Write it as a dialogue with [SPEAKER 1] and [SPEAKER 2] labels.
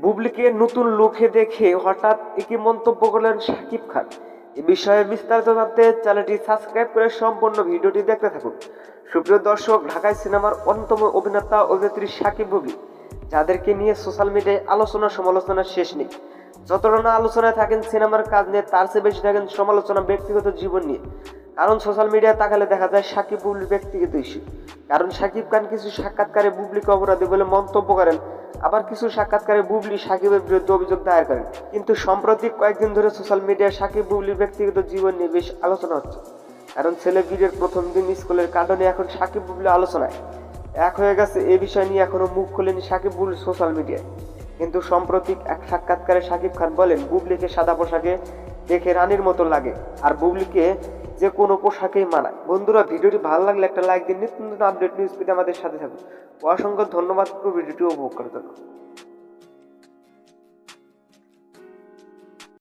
[SPEAKER 1] বুবলিকে নতুন লুকে দেখে হঠাৎ একই মন্তব্য করলেন শাকিব খান। এ বিষয়ে বিস্তারিত জানতে চ্যানেলটি সাবস্ক্রাইব করে সম্পূর্ণ ভিডিওটি দেখতে থাকুন। সুপ্রিয় দর্শক, ঢাকায় সিনেমার অন্যতম অভিনেতা অভিনেত্রী শাকিব বুবলি, যাদেরকে নিয়ে সোশ্যাল মিডিয়ায় আলোচনা সমালোচনার শেষ নেই। যতটা না আলোচনায় থাকেন সিনেমার কাজ নিয়ে, তার চেয়ে বেশি থাকেন সমালোচনা ব্যক্তিগত জীবন নিয়ে। কারণ সোশ্যাল মিডিয়ায় তাকালে দেখা যায় শাকিব বুবলির ব্যক্তিগত ইস্যু। কারণ শাকিব খান কিছু সাক্ষাৎকারে বুবলিকে অপরাধী বলে মন্তব্য করেন, আবার কিছু সাক্ষাৎকারে বুবলি শাকিবের বিরুদ্ধে অভিযোগ দায়ের করেন। কিন্তু সম্প্রতি কয়েকদিন ধরে সোশ্যাল মিডিয়ায় শাকিব বুবলির ব্যক্তিগত জীবন নিয়ে বেশ আলোচনা হচ্ছে। কারণ ছেলে বিয়ের প্রথম দিন স্কুলের কাণ্ড নিয়ে এখন শাকিব বুবলি আলোচনায় এক হয়ে গেছে। এই বিষয় নিয়ে এখনো মুখ খোলেনি শাকিব বুবলি সোশ্যাল মিডিয়ায়। কিন্তু সম্প্রতি এক সাক্ষাৎকারে শাকিব খান বলেন, বুবলিকে সাদা পোশাকে দেখে রানীর মতো লাগে, আর বুবলিকে যে কোনো পোশাকেই মানায়। বন্ধুরা, ভিডিওটি ভালো লাগলে একটা লাইক দিন। নিত্য নতুন আপডেট নিউজ পেতে আমাদের সাথে থাকুন। অসংখ্য ধন্যবাদ পুরো ভিডিওটি উপভোগ করার জন্য।